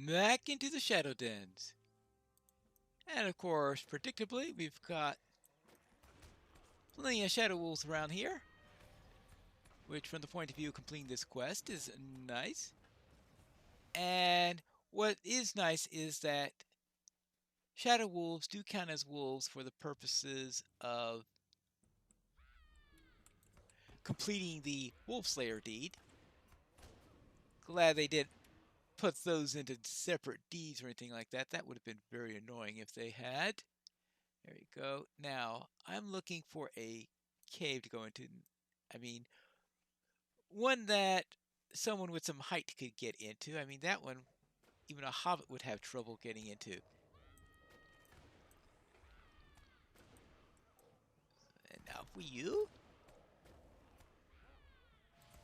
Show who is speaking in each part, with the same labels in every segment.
Speaker 1: back into the shadow dens. And of course, predictably, we've got plenty of shadow wolves around here, which from the point of view of completing this quest is nice. And what is nice is that shadow wolves do count as wolves for the purposes of completing the wolf slayer deed. Glad they did put those into separate deeds or anything like that. That would have been very annoying if they had. There you go. Now, I'm looking for a cave to go into. I mean, one that someone with some height could get into. I mean, that one, even a hobbit would have trouble getting into. And now for you.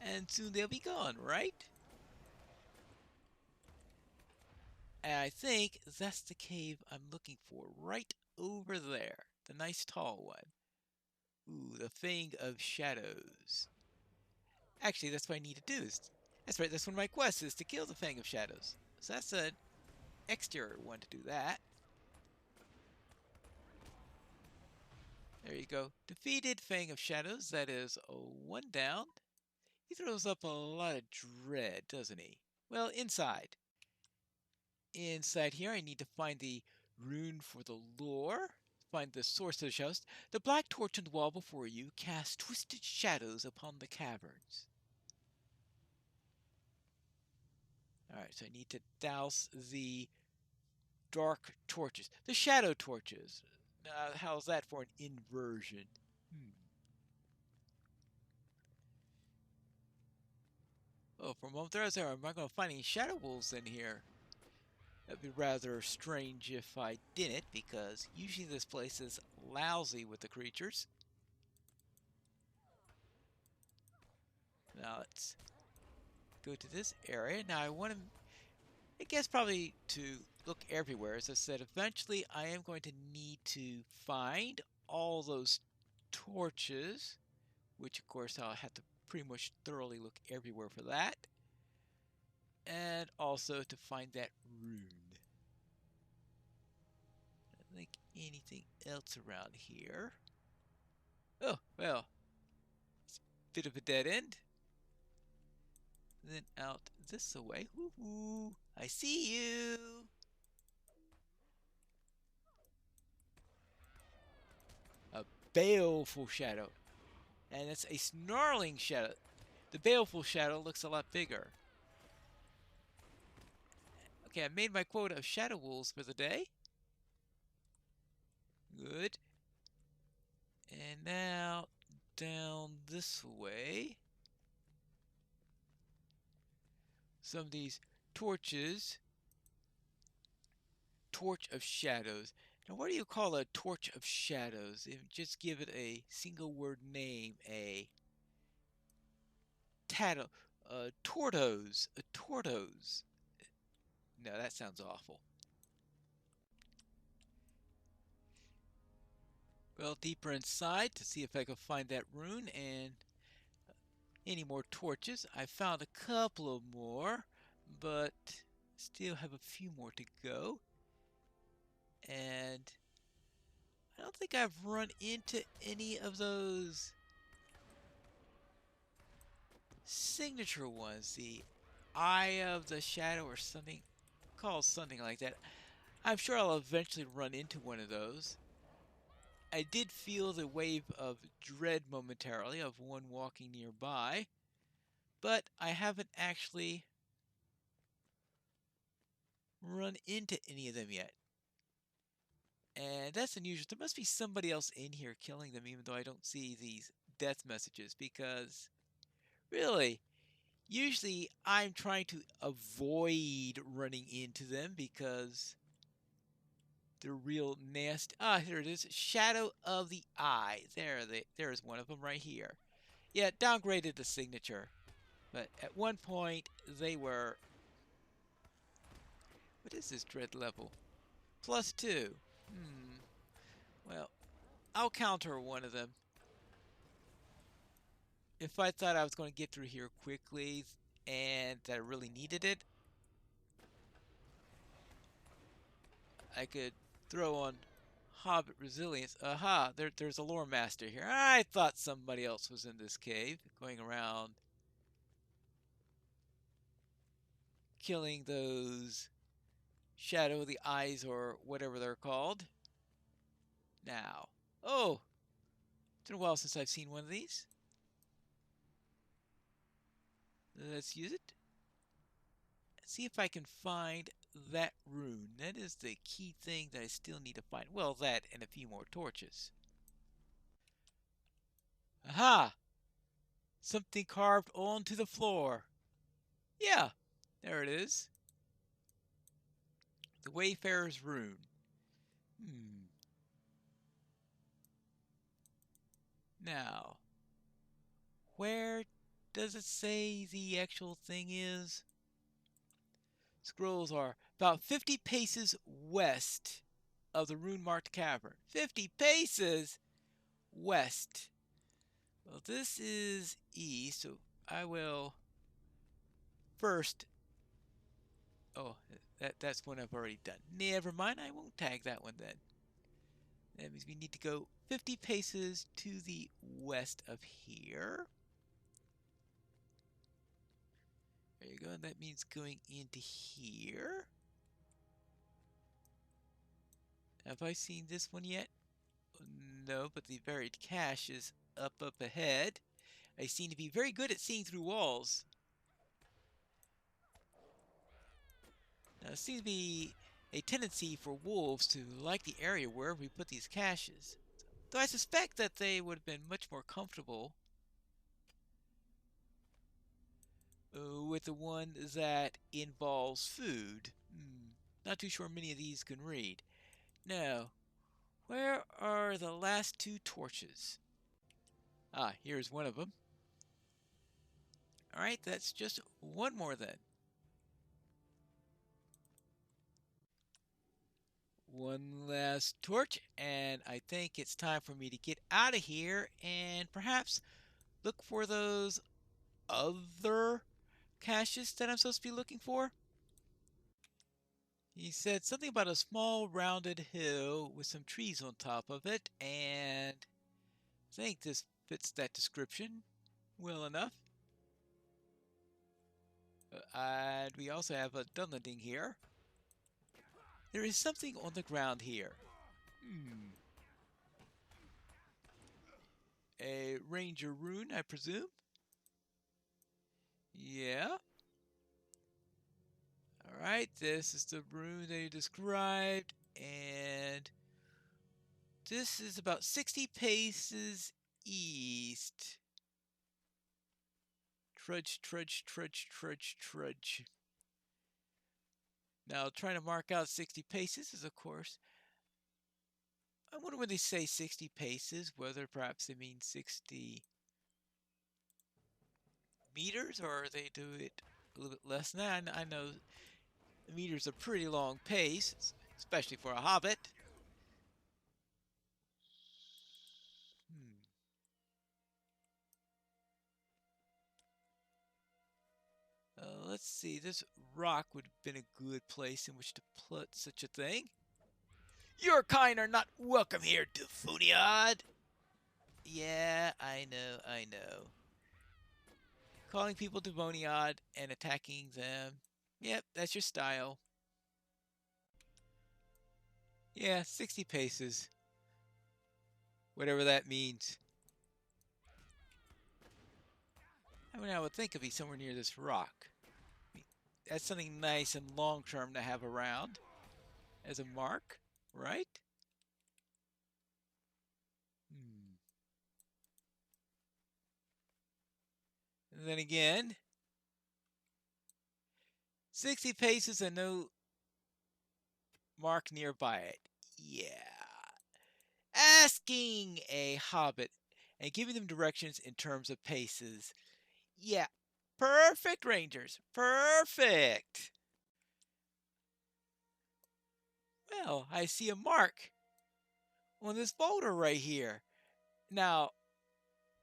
Speaker 1: And soon they'll be gone, right? And I think that's the cave I'm looking for, right over there. The nice tall one. Ooh, the Fang of Shadows. Actually, that's what I need to do. That's right, that's one of my quests, is to kill the Fang of Shadows. So that's an exterior one to do that. There you go. Defeated Fang of Shadows. That is one down. He throws up a lot of dread, doesn't he? Well, inside. Inside here, I need to find the rune for the lore. Find the source of the shadows. The black torch on the wall before you casts twisted shadows upon the caverns. Alright, so I need to douse the dark torches. The shadow torches. How's that for an inversion? Oh, for a moment there I was there. Am I going to find any shadow wolves in here? That'd be rather strange if I didn't, because usually this place is lousy with the creatures. Now let's go to this area. Now I want to, I guess probably to look everywhere. As I said, eventually I am going to need to find all those torches, which of course I'll have to pretty much thoroughly look everywhere for that. And also to find that rune. I don't think anything else around here. Oh, well, it's a bit of a dead end. Then out this way. Woohoo! I see you! A baleful shadow. And it's a snarling shadow. The baleful shadow looks a lot bigger. Okay, I made my quota of shadow wolves for the day. Good. And now down this way. Some of these torches. Torch of Shadows. Now, what do you call a Torch of Shadows? If just give it a single word name, a tortoise, a tortoise. No, that sounds awful. Well, deeper inside to see if I can find that rune and any more torches. I found a couple of more, but still have a few more to go. And I don't think I've run into any of those signature ones, the Eye of the Shadow or something, called something like that. I'm sure I'll eventually run into one of those. I did feel the wave of dread momentarily of one walking nearby, but I haven't actually run into any of them yet. And that's unusual. There must be somebody else in here killing them, even though I don't see these death messages, because really, usually I'm trying to avoid running into them because they're real nasty. Ah, here it is. Shadow of the Eye. There's one of them right here. Yeah, downgraded the signature. But at one point, they were... What is this dread level? +2. Well, I'll counter one of them. If I thought I was going to get through here quickly and that I really needed it, I could throw on Hobbit resilience. Aha, there's a lore master here. I thought somebody else was in this cave, going around killing those Shadow of the Eyes or whatever they're called. Now, oh, it's been a while since I've seen one of these. Let's use it. See if I can find that rune. That is the key thing that I still need to find. Well, that and a few more torches. Aha! Something carved onto the floor. Yeah, there it is. The Wayfarer's Rune. Now, where does it say the actual thing is? Scrolls are about 50 paces west of the rune-marked cavern. 50 paces west. Well, this is east, so I will first... Oh, that's one I've already done. Never mind, I won't tag that one then. That means we need to go 50 paces to the west of here. There you go, and that means going into here. Have I seen this one yet? No, but the buried cache is up ahead. I seem to be very good at seeing through walls. Now, there seems to be a tendency for wolves to like the area where we put these caches. Though I suspect that they would have been much more comfortable with the one that involves food. Not too sure many of these can read. Now, where are the last two torches? Ah, here's one of them. Alright, that's just one more then. One last torch, and I think it's time for me to get out of here and perhaps look for those other caches that I'm supposed to be looking for. He said something about a small rounded hill with some trees on top of it, and I think this fits that description well enough. And we also have a dunlending here. There is something on the ground here. A ranger rune, I presume? Yeah. Alright, this is the rune that he described, and this is about 60 paces east. Trudge, trudge, trudge, trudge, trudge. Now, trying to mark out 60 paces is, of course, I wonder when they say 60 paces, whether perhaps they mean 60 meters, or they do it a little bit less than that. I know meters a pretty long pace, especially for a hobbit. Let's see, this rock would have been a good place in which to put such a thing. Your kind are not welcome here, Dufuniad! Yeah, I know, I know. Calling people Demoniad and attacking them. Yep, that's your style. Yeah, 60 paces. Whatever that means. I mean, I would think it'd be somewhere near this rock. I mean, that's something nice and long-term to have around as a mark, right? And then again, 60 paces and no mark nearby it. Yeah. Asking a hobbit and giving them directions in terms of paces. Yeah. Perfect, Rangers. Perfect. Well, I see a mark on this boulder right here. Now,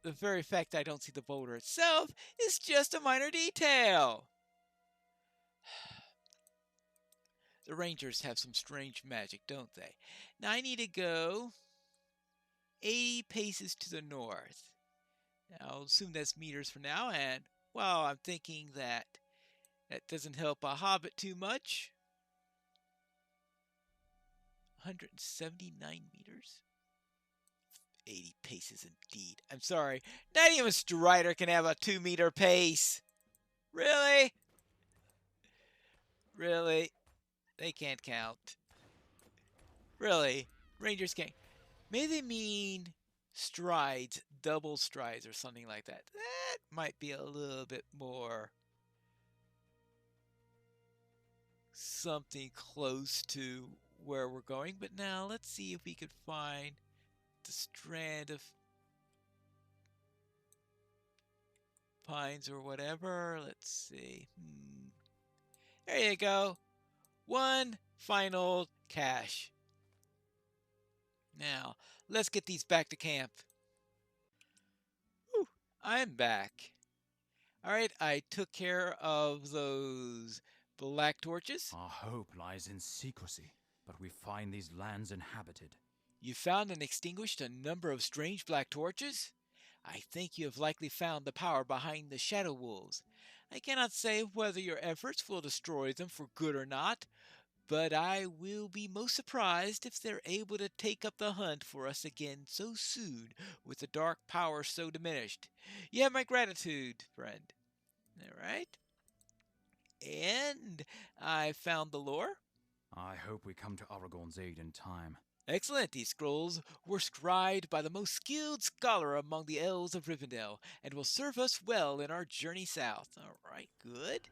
Speaker 1: the very fact I don't see the boulder itself is just a minor detail. The Rangers have some strange magic, don't they? Now I need to go 80 paces to the north. Now, I'll assume that's meters for now, and, well, I'm thinking that doesn't help a hobbit too much. 179 meters? 80 paces indeed. I'm sorry, not even a Strider can have a 2-meter pace. Really? Really? They can't count. Really? Rangers can't. Maybe they mean strides, double strides, or something like that. That might be a little bit more something close to where we're going. But now let's see if we could find the strand of pines or whatever. Let's see. There you go. One final cache. Now, let's get these back to camp. Whew, I'm back. Alright, I took care of those black torches.
Speaker 2: Our hope lies in secrecy, but we find these lands inhabited.
Speaker 1: You found and extinguished a number of strange black torches? I think you have likely found the power behind the Shadow Wolves. I cannot say whether your efforts will destroy them for good or not, but I will be most surprised if they're able to take up the hunt for us again so soon with the dark power so diminished. You have my gratitude, friend. Alright? And I found the lore.
Speaker 2: I hope we come to Aragorn's aid in time.
Speaker 1: Excellent. These scrolls were scribed by the most skilled scholar among the elves of Rivendell and will serve us well in our journey south. Alright, good.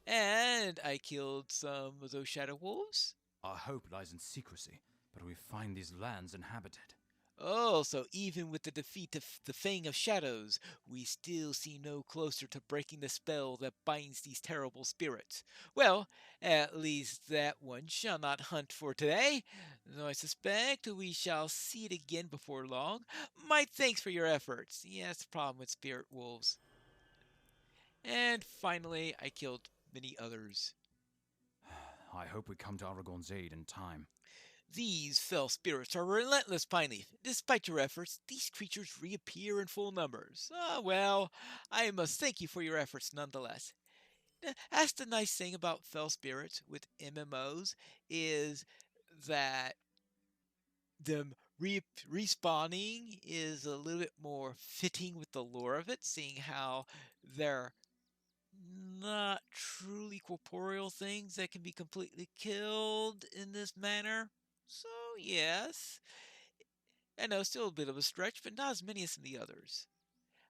Speaker 1: And I killed some of those shadow wolves.
Speaker 2: Our hope lies in secrecy, but we find these lands inhabited.
Speaker 1: Oh, so even with the defeat of the Fang of Shadows, we still seem no closer to breaking the spell that binds these terrible spirits. Well, at least that one shall not hunt for today, though I suspect we shall see it again before long. My thanks for your efforts. Yes, the problem with spirit wolves. And finally, I killed many others.
Speaker 2: I hope we come to Aragorn's aid in time.
Speaker 1: These fell spirits are relentless, Pineleaf. Despite your efforts, these creatures reappear in full numbers. Ah, well, I must thank you for your efforts nonetheless. That's the nice thing about fell spirits with MMOs is that them respawning is a little bit more fitting with the lore of it, seeing how they're not truly corporeal things that can be completely killed in this manner. So, yes. I know, still a bit of a stretch, but not as many as some of the others.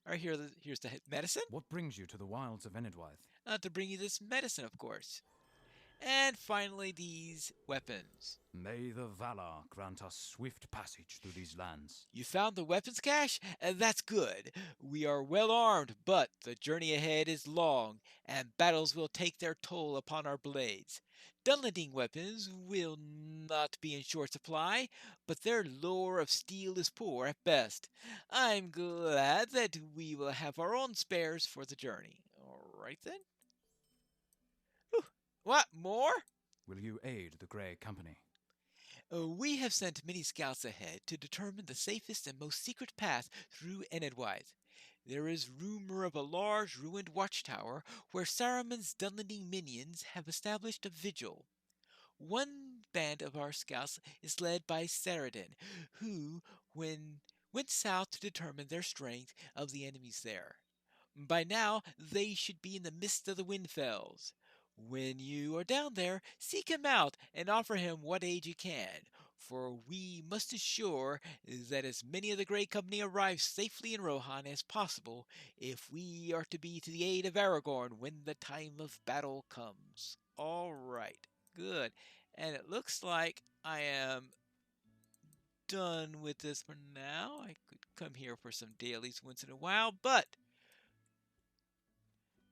Speaker 1: Alright, here's the medicine.
Speaker 2: What brings you to the wilds of Enedwyth?
Speaker 1: To bring you this medicine, of course. And finally, these weapons.
Speaker 2: May the Valar grant us swift passage through these lands.
Speaker 1: You found the weapons cache? That's good. We are well armed, but the journey ahead is long, and battles will take their toll upon our blades. Dunlending weapons will not be in short supply, but their lore of steel is poor at best. I'm glad that we will have our own spares for the journey. Alright then. Whew. What, more?
Speaker 2: Will you aid the Grey Company?
Speaker 1: We have sent many scouts ahead to determine the safest and most secret path through Enedwyth. There is rumor of a large ruined watchtower where Saruman's Dunlending minions have established a vigil. One band of our scouts is led by Saradin, who went south to determine their strength of the enemies there. By now, they should be in the midst of the Windfells. When you are down there, seek him out and offer him what aid you can, for we must assure that as many of the Grey Company arrive safely in Rohan as possible if we are to be to the aid of Aragorn when the time of battle comes. Alright, good. And it looks like I am done with this for now. I could come here for some dailies once in a while, but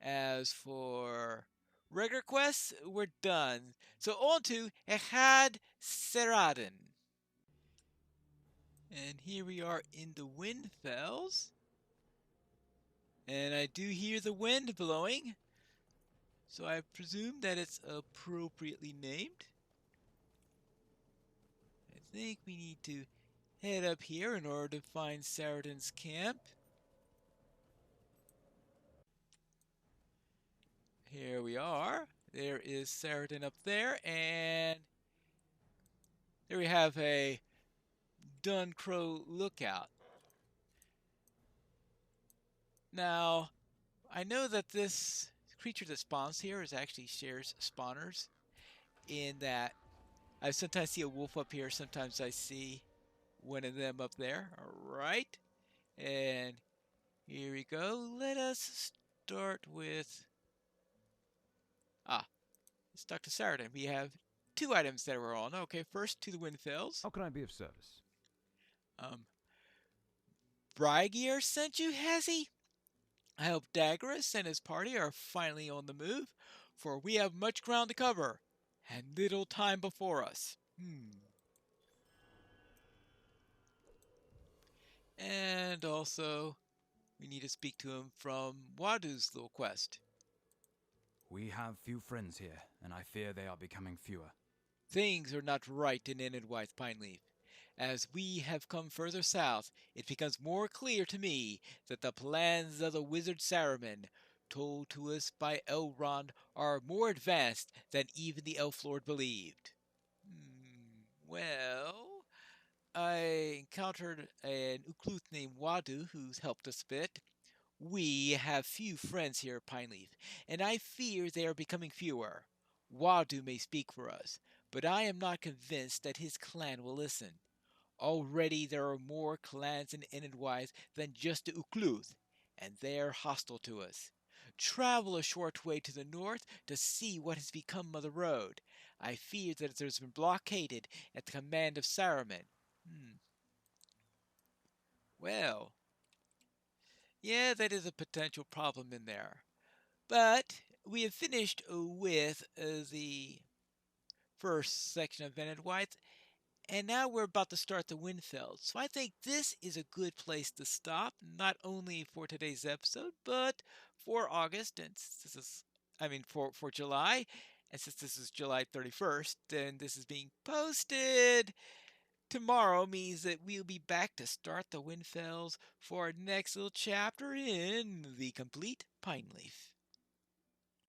Speaker 1: as for regular quests, we're done. So on to Ehad Seradan. And here we are in the Windfells. And I do hear the wind blowing. So I presume that it's appropriately named. I think we need to head up here in order to find Saradin's camp. Here we are. There is Saradin up there, and there we have a Duncrow lookout. Now, I know that this creature that spawns here is actually shares spawners in that I sometimes see a wolf up here, sometimes I see one of them up there. All right. And here we go. Let us start with let's talk to Saradin. We have two items that we're on. Okay, first to the Windfells.
Speaker 2: How can I be of service?
Speaker 1: Um Brygear sent you, has he? I hope Daggerus and his party are finally on the move, for we have much ground to cover and little time before us. And also, we need to speak to him from Wadu's little quest.
Speaker 2: We have few friends here, and I fear they are becoming fewer.
Speaker 1: Things are not right in Enidwythe Pineleaf. As we have come further south, it becomes more clear to me that the plans of the wizard Saruman, told to us by Elrond, are more advanced than even the Elf Lord believed. Well, I encountered an Ukluth named Wadu who's helped us a bit. We have few friends here at Pineleaf, and I fear they are becoming fewer. Wadu may speak for us, but I am not convinced that his clan will listen. Already there are more clans in Enidwythe than just the Ukluth, and they are hostile to us. Travel a short way to the north to see what has become of the road. I fear that it has been blockaded at the command of Saruman. Well, yeah, that is a potential problem in there. But we have finished with the first section of Enidwythe, and now we're about to start the Windfeld. So I think this is a good place to stop, not only for today's episode, but for August, and this is, for July, and since this is July 31st, and this is being posted tomorrow, means that we'll be back to start the Windfells for our next little chapter in the complete Pineleaf.